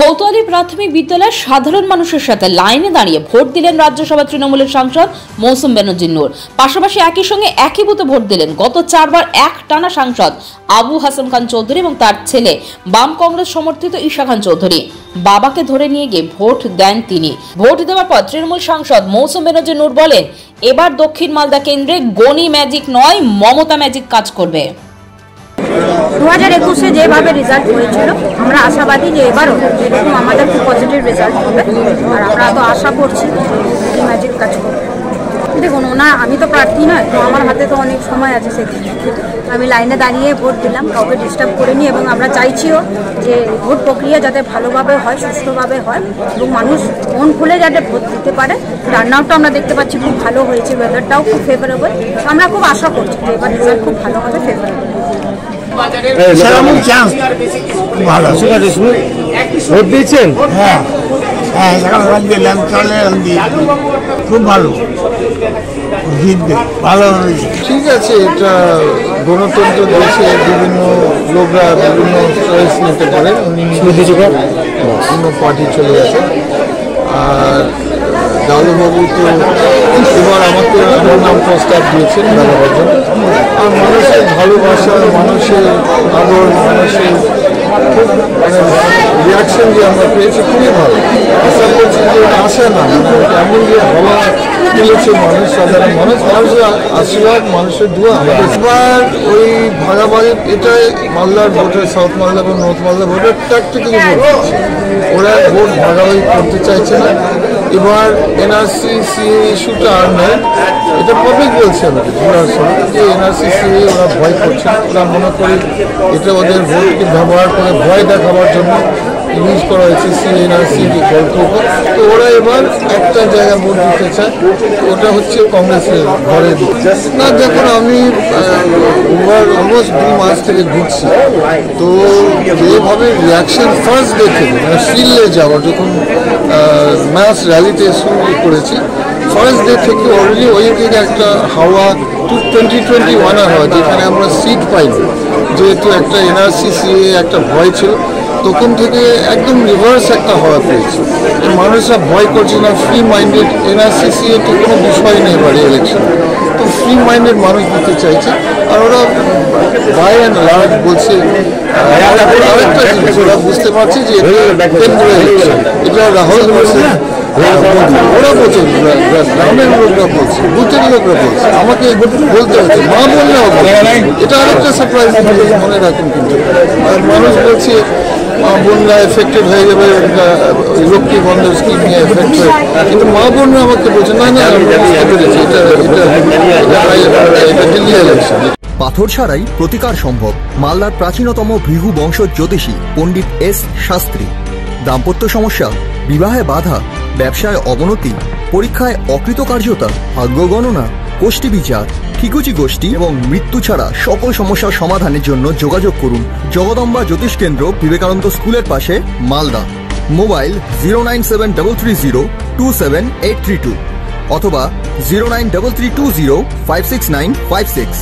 কোতোয়ালি প্রাথমিক বিদ্যালয়ের সাধারণ মানুষের সাথে লাইনে দাঁড়িয়ে ভোট দিলেন রাজ্যসভা তৃণমূলের সাংসদ মৌসুম বেনার্জি নূর। পাশাপাশি একই সঙ্গে একই বুথে ভোট দিলেন গত 4 বার এক টানা সাংসদ আবু হাসেম খান চৌধুরী এবং তার ছেলে বাম কংগ্রেস সমর্থিত ঈশা খান চৌধুরী। বাবাকে ধরে নিয়ে গিয়ে ভোট দেন তিনি। ভোট দেওয়ার পর তৃণমূল সাংসদ মৌসুম বেনার্জি নূর বলেন, এবার দক্ষিণ মালদা কেন্দ্রে গনি ম্যাজিক নয়, মমতা ম্যাজিক কাজ করবে। 2021-এ যেভাবে রেজাল্ট হয়েছিল আমরা আশাবাদী যে এবারও এরকম আমাদের খুব পজিটিভ রেজাল্ট হবে, আর আমরা তো আশা করছি এই ম্যাজিক কাজ করবে। দেখুন, আমি তো প্রার্থী নয়, তো আমার হাতে তো অনেক সময় আছে। সেদিন আমি লাইনে দাঁড়িয়ে ভোট দিলাম, কাউকে ডিস্টার্ব করিনি, এবং আমরা চাইছিও যে ভোট প্রক্রিয়া যাতে ভালোভাবে হয়, সুষ্ঠুভাবে হয়, এবং মানুষ মন খুলে যাতে ভোট দিতে পারে। রান্নাটাও আমরা দেখতে পাচ্ছি খুব ভালো হয়েছে, ওয়েদারটাও খুব ফেভারেবল। আমরা খুব আশা করছি যে এবার রেজাল্ট খুব ভালো হবে, ফেভারেবল। ভোট দিয়েছেন? খুব ভালো, ভালো ঠিক আছে। এটা গণতন্ত্র দেশে বিভিন্ন লোকরা বিভিন্ন চয়েস নিতে পারেন। উনি অন্য পার্টি চলে গেছে, আর দাদুবাবু তো এবার আমাকে আমার নাম প্রস্তাব দিয়েছেন দাদাবার জন্য। আর মানুষের ভালোবাসা, মানুষের আদর, মানুষের খুব রিয়াকশন যে আমরা পেয়েছি খুবই ভালো। আশা করছি যে আসে না, এমন যে ভালো মিলেছে মানুষ, সাধারণ মানুষের আশীর্বাদ, মানুষের দোয়া। এবার ওই ভাগাভাগি, এটাই মালদার ভোটের, সাউথ মালদা এবং নর্থ মালদা ভোটের প্র্যাকটিক্যালি ভোট। ওরা ভোট ভাগাভাগি করতে চাইছে না। এবার NRC CA ইস্যুটা আর নেই, এটা পাবলিক বলছে আমাদের ঘোরার সময় যে NRC CA ওরা ভয় করছে। ওরা মনে করে এটা ওদের ভোটকে ব্যবহার করে ভয় দেখাবার জন্য ইউজ করা হয়েছে NRC গল্প। তো ওরা এবার একটা জায়গায় ভোট দিতে চায়, ওটা হচ্ছে কংগ্রেসের ঘরে না। দেখুন, আমি ওভার অলমোস্ট 2 মাস থেকে ঘুরছি, তো যেভাবে রিয়াকশন ফার্স্ট ডে থেকে ফিল্ডে যাওয়া, যখন ম্যাচ র্যালিতে শুরু করেছি, ফার্স্ট ডে থেকে অলরেডি ওই দিকে একটা হাওয়া 2021 হাওয়া, যেখানে আমরা সিট পাইনি, যেহেতু একটা NRC CA একটা ভয় ছিল, তখন থেকে একদম রিভার্স একটা হওয়া পেয়েছে। মানুষরা ভয় করছে না, ফ্রি মাইন্ডেড। NRC CA তো কোনো বিষয় নেই এবারে ইলেকশন, তো ফ্রি মাইন্ডেড মানুষ দিতে চাইছে। আর ওরা বাই অ্যান্ড লার্জ বলছে আরেকটা জিনিস, ওরা বুঝতে পারছে যে কেন্দ্রীয় ইলেকশন, এটা রাহুল বলছে, ওরা বলছে, গ্রামের লোকরা বলছে, বুথের লোকরা বলছে, আমাকে বলতে হচ্ছে, মা বললে হবে। এটা আরেকটা সারপ্রাইজ মনে রাখুন। কিন্তু আর মানুষ বলছে মা বোনরা এফেক্টেড হয়ে যাবে, লক্ষ্মী বন্ধের স্কিম নিয়ে এফেক্ট হয়ে, কিন্তু মা বোনরা আমাকে বলছে না না, এটা দিল্লি ইলেকশন। পাথর ছাড়াই প্রতিকার সম্ভব। মালদার প্রাচীনতম ভৃগু বংশ জ্যোতিষী পণ্ডিত S শাস্ত্রী। দাম্পত্য সমস্যা, বিবাহে বাধা, ব্যবসায় অবনতি, পরীক্ষায় অকৃতকার্যতা, ভাগ্য গণনা, গোষ্ঠী বিচার, ঠিকুচি গোষ্ঠী এবং মৃত্যু ছাড়া সকল সমস্যার সমাধানের জন্য যোগাযোগ করুন জগদম্বা জ্যোতিষ কেন্দ্র, বিবেকানন্দ স্কুলের পাশে, মালদা। মোবাইল 09733027832 অথবা 09332056956।